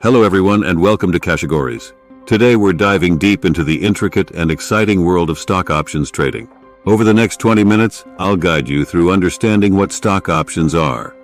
Hello everyone and welcome to Cashegories. Today we're diving deep into the intricate and exciting world of stock options trading. Over the next 20 minutes, I'll guide you through understanding what stock options are,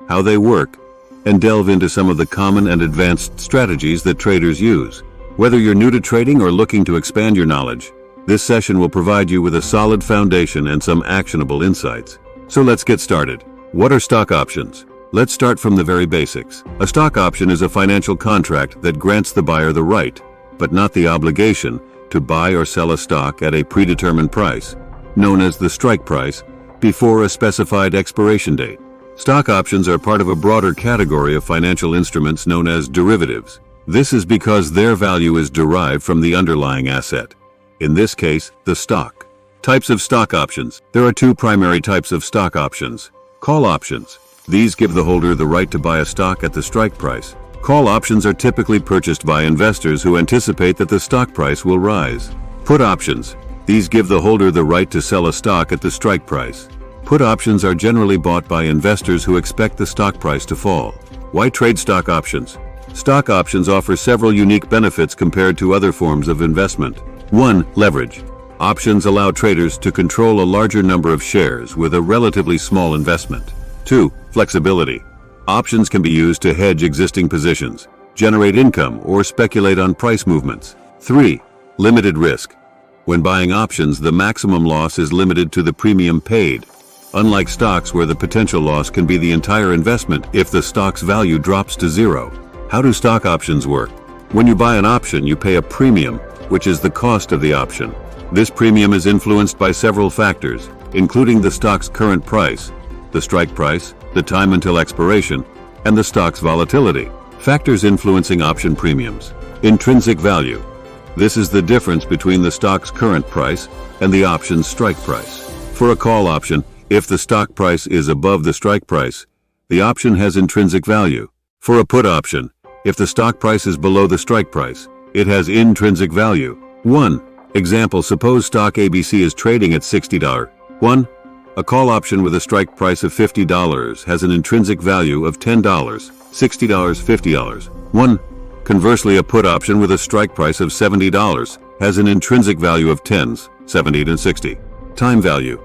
how they work, and delve into some of the common and advanced strategies that traders use. Whether you're new to trading or looking to expand your knowledge, this session will provide you with a solid foundation and some actionable insights. So let's get started. What are stock options? Let's start from the very basics. A stock option is a financial contract that grants the buyer the right, but not the obligation, to buy or sell a stock at a predetermined price, known as the strike price, before a specified expiration date. Stock options are part of a broader category of financial instruments known as derivatives. This is because their value is derived from the underlying asset, in this case, the stock. Types of stock options. There are two primary types of stock options. Call options. These give the holder the right to buy a stock at the strike price. Call options are typically purchased by investors who anticipate that the stock price will rise. Put options. These give the holder the right to sell a stock at the strike price. Put options are generally bought by investors who expect the stock price to fall. Why trade stock options? Stock options offer several unique benefits compared to other forms of investment. 1. Leverage. Options allow traders to control a larger number of shares with a relatively small investment. 2. Flexibility. Options can be used to hedge existing positions, generate income, or speculate on price movements. 3. Limited risk. When buying options, the maximum loss is limited to the premium paid, unlike stocks where the potential loss can be the entire investment if the stock's value drops to zero. How do stock options work? When you buy an option, you pay a premium, which is the cost of the option. This premium is influenced by several factors, including the stock's current price, the strike price, the time until expiration, and the stock's volatility. Factors influencing option premiums. Intrinsic value. This is the difference between the stock's current price and the option's strike price. For a call option, if the stock price is above the strike price, the option has intrinsic value. For a put option, if the stock price is below the strike price, it has intrinsic value. 1. Example, suppose stock ABC is trading at $60. 1. A call option with a strike price of $50 has an intrinsic value of $10, $60, $50. 1. Conversely, a put option with a strike price of $70 has an intrinsic value of $10s, $70 and $60. Time value.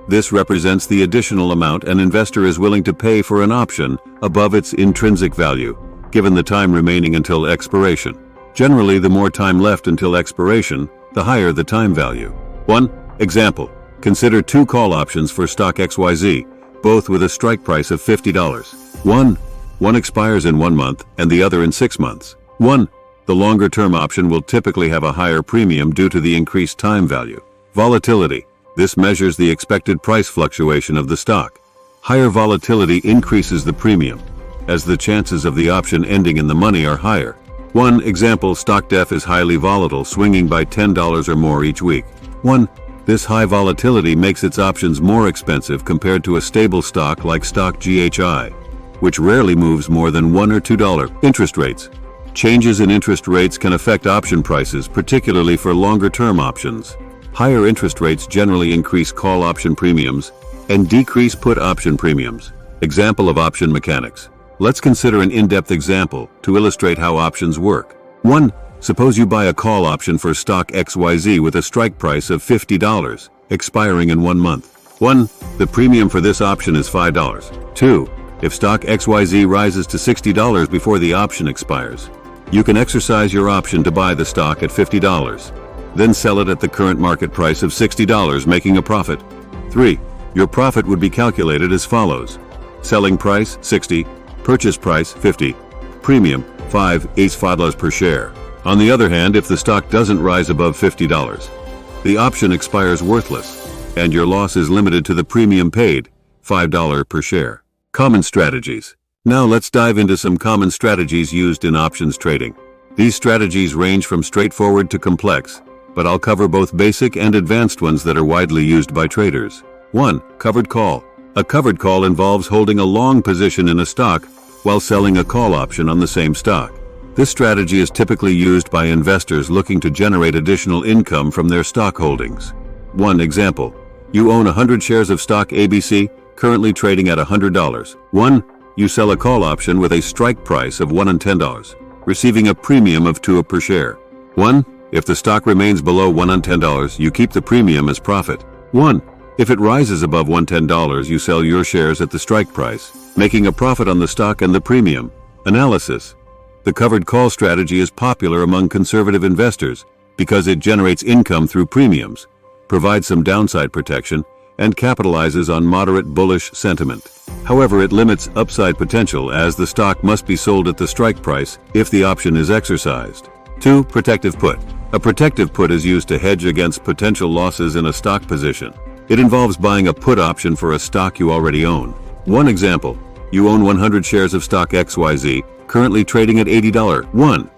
This represents the additional amount an investor is willing to pay for an option above its intrinsic value, given the time remaining until expiration. Generally, the more time left until expiration, the higher the time value. 1. Example. Consider two call options for stock XYZ, both with a strike price of $50. 1 expires in 1 month and the other in 6 months. 1. The longer-term option will typically have a higher premium due to the increased time value. Volatility. This measures the expected price fluctuation of the stock. Higher volatility increases the premium, as the chances of the option ending in the money are higher. 1 example, stock DEF is highly volatile, swinging by $10 or more each week. 1. This high volatility makes its options more expensive compared to a stable stock like stock GHI, which rarely moves more than $1 or $2. Interest rates. Changes in interest rates can affect option prices, particularly for longer-term options. Higher interest rates generally increase call option premiums and decrease put option premiums. Example of option mechanics. Let's consider an in-depth example to illustrate how options work. 1. Suppose you buy a call option for stock XYZ with a strike price of $50, expiring in 1 month. 1. The premium for this option is $5. 2. If stock XYZ rises to $60 before the option expires, you can exercise your option to buy the stock at $50, then sell it at the current market price of $60, making a profit. 3. Your profit would be calculated as follows. Selling price, 60, purchase price, 50, premium, $5 per share. On the other hand, if the stock doesn't rise above $50, the option expires worthless, and your loss is limited to the premium paid, $5 per share. Common strategies. Now let's dive into some common strategies used in options trading. These strategies range from straightforward to complex, but I'll cover both basic and advanced ones that are widely used by traders. 1. Covered call. A covered call involves holding a long position in a stock while selling a call option on the same stock. This strategy is typically used by investors looking to generate additional income from their stock holdings. 1 example. You own 100 shares of stock ABC, currently trading at $100. 1. You sell a call option with a strike price of $110. receiving a premium of 2 per share. 1. If the stock remains below $110, you keep the premium as profit. 1. If it rises above $110, you sell your shares at the strike price, making a profit on the stock and the premium. Analysis. The covered call strategy is popular among conservative investors because it generates income through premiums, provides some downside protection, and capitalizes on moderate bullish sentiment. However, it limits upside potential as the stock must be sold at the strike price if the option is exercised. 2. Protective put. A protective put is used to hedge against potential losses in a stock position. It involves buying a put option for a stock you already own. One example, you own 100 shares of stock XYZ, currently trading at $80. 1.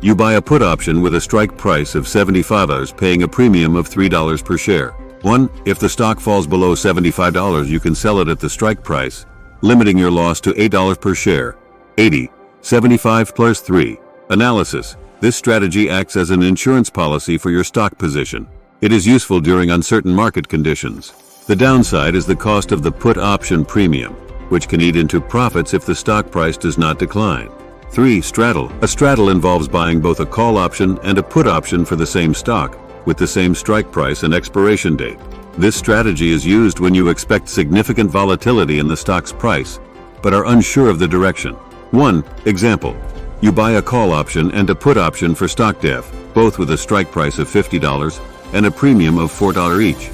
You buy a put option with a strike price of $75, paying a premium of $3 per share. 1. If the stock falls below $75, you can sell it at the strike price, limiting your loss to $8 per share. 80. 75 plus 3. Analysis. This strategy acts as an insurance policy for your stock position. It is useful during uncertain market conditions. The downside is the cost of the put option premium, which can eat into profits if the stock price does not decline. 3. Straddle. A straddle involves buying both a call option and a put option for the same stock, with the same strike price and expiration date. This strategy is used when you expect significant volatility in the stock's price, but are unsure of the direction. 1. Example. You buy a call option and a put option for stock def, both with a strike price of $50 and a premium of $4 each.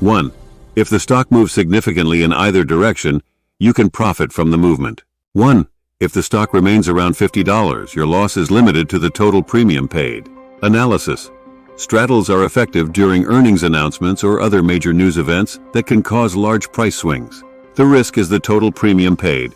1. If the stock moves significantly in either direction, you can profit from the movement. 1. If the stock remains around $50, your loss is limited to the total premium paid. Analysis. Straddles are effective during earnings announcements or other major news events that can cause large price swings. The risk is the total premium paid,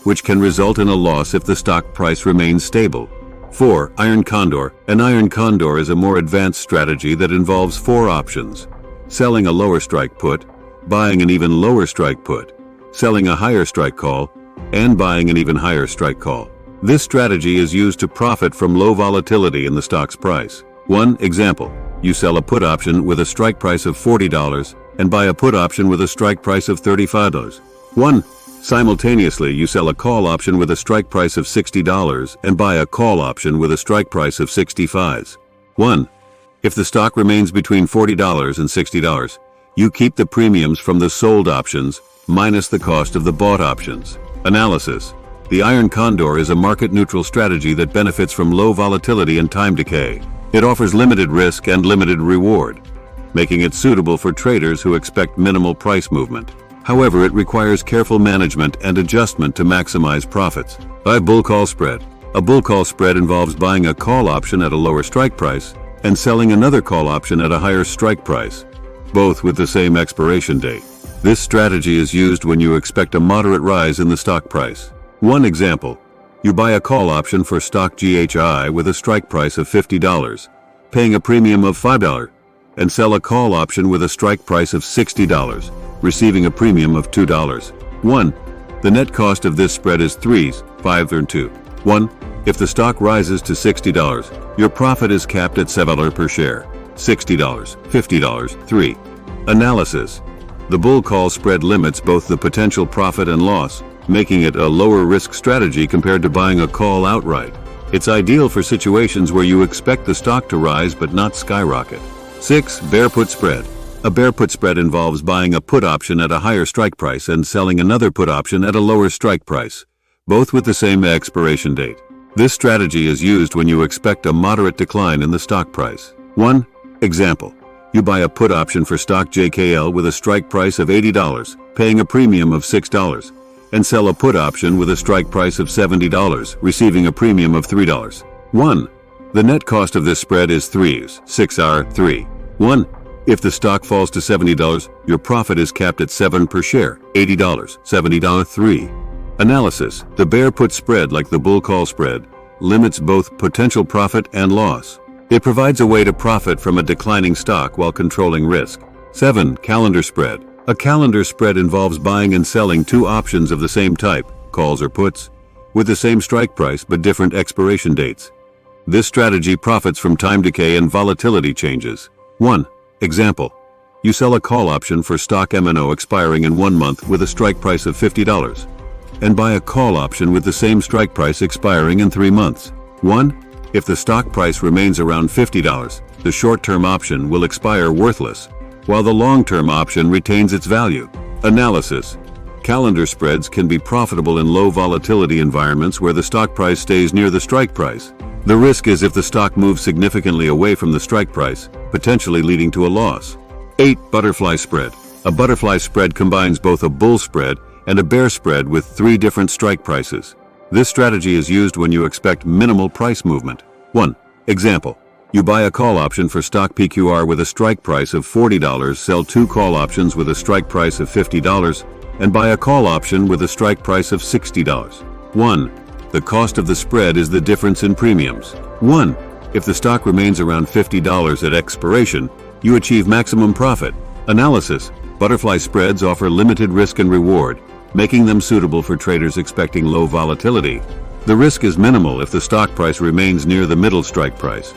which can result in a loss if the stock price remains stable. 4. Iron Condor. An iron condor is a more advanced strategy that involves 4 options: selling a lower strike put, buying an even lower strike put, selling a higher strike call, and buying an even higher strike call. This strategy is used to profit from low volatility in the stock's price. 1. Example. You sell a put option with a strike price of $40 and buy a put option with a strike price of $35. 1. Simultaneously, you sell a call option with a strike price of $60 and buy a call option with a strike price of $65. 1. If the stock remains between $40 and $60, you keep the premiums from the sold options minus the cost of the bought options. Analysis. The Iron Condor is a market-neutral strategy that benefits from low volatility and time decay. It offers limited risk and limited reward, making it suitable for traders who expect minimal price movement. However, it requires careful management and adjustment to maximize profits. 5. Bull call spread. A bull call spread involves buying a call option at a lower strike price and selling another call option at a higher strike price, both with the same expiration date. This strategy is used when you expect a moderate rise in the stock price. One example. You buy a call option for stock GHI with a strike price of $50, paying a premium of $5, and sell a call option with a strike price of $60, receiving a premium of $2. 1. The net cost of this spread is 3, 5, and 2. 1. If the stock rises to $60, your profit is capped at $7 per share. $60, $50, 3. Analysis. The bull call spread limits both the potential profit and loss, making it a lower risk strategy compared to buying a call outright. It's ideal for situations where you expect the stock to rise but not skyrocket. 6. Bear put spread. A bear put spread involves buying a put option at a higher strike price and selling another put option at a lower strike price, both with the same expiration date. This strategy is used when you expect a moderate decline in the stock price. 1. Example. You buy a put option for stock JKL with a strike price of $80, paying a premium of $6, and sell a put option with a strike price of $70, receiving a premium of $3. 1. The net cost of this spread is 3. 1. If the stock falls to $70, your profit is capped at 7 per share, $80, $70, 3. Analysis. The bear put spread, like the bull call spread, limits both potential profit and loss. It provides a way to profit from a declining stock while controlling risk. 7. Calendar spread. A calendar spread involves buying and selling 2 options of the same type, calls or puts, with the same strike price but different expiration dates. This strategy profits from time decay and volatility changes. 1. Example. You sell a call option for stock M&O expiring in 1 month with a strike price of $50, and buy a call option with the same strike price expiring in 3 months. 1. If the stock price remains around $50, the short-term option will expire worthless, while the long-term option retains its value. Analysis. Calendar spreads can be profitable in low volatility environments where the stock price stays near the strike price. The risk is if the stock moves significantly away from the strike price, potentially leading to a loss. 8. Butterfly spread. A butterfly spread combines both a bull spread and a bear spread with 3 different strike prices. This strategy is used when you expect minimal price movement. 1. Example. You buy a call option for stock PQR with a strike price of $40, sell 2 call options with a strike price of $50, and buy a call option with a strike price of $60. 1. The cost of the spread is the difference in premiums. 1. If the stock remains around $50 at expiration, you achieve maximum profit. Analysis. Butterfly spreads offer limited risk and reward, making them suitable for traders expecting low volatility. The risk is minimal if the stock price remains near the middle strike price,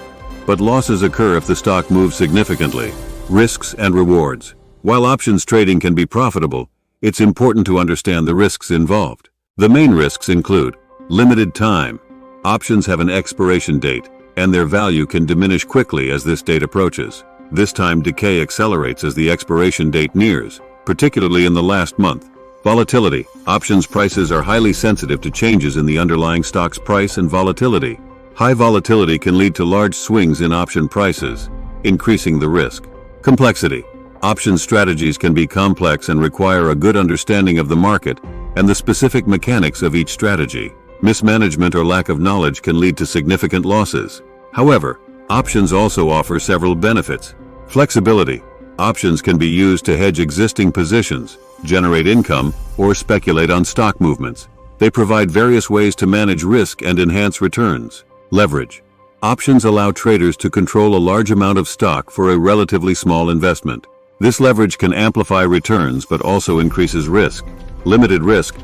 but losses occur if the stock moves significantly. Risks and rewards. While options trading can be profitable, it's important to understand the risks involved. The main risks include limited time. Options have an expiration date, and their value can diminish quickly as this date approaches. This time decay accelerates as the expiration date nears, particularly in the last month. Volatility. Options prices are highly sensitive to changes in the underlying stock's price and volatility. High volatility can lead to large swings in option prices, increasing the risk. Complexity. Option strategies can be complex and require a good understanding of the market and the specific mechanics of each strategy. Mismanagement or lack of knowledge can lead to significant losses. However, options also offer several benefits. Flexibility. Options can be used to hedge existing positions, generate income, or speculate on stock movements. They provide various ways to manage risk and enhance returns. Leverage. Options allow traders to control a large amount of stock for a relatively small investment. This leverage can amplify returns but also increases risk. Limited risk.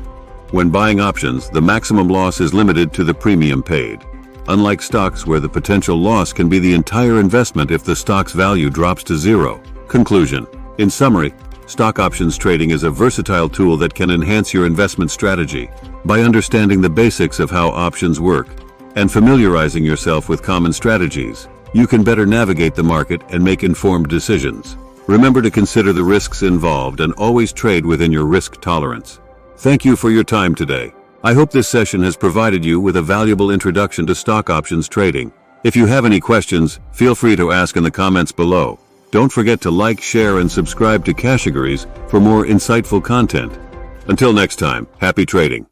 When buying options, the maximum loss is limited to the premium paid. Unlike stocks where the potential loss can be the entire investment if the stock's value drops to zero. Conclusion. In summary, stock options trading is a versatile tool that can enhance your investment strategy. By understanding the basics of how options work and familiarizing yourself with common strategies, you can better navigate the market and make informed decisions. Remember to consider the risks involved and always trade within your risk tolerance. Thank you for your time today. I hope this session has provided you with a valuable introduction to stock options trading. If you have any questions, feel free to ask in the comments below. Don't forget to like, share, and subscribe to Cashegories for more insightful content. Until next time, happy trading.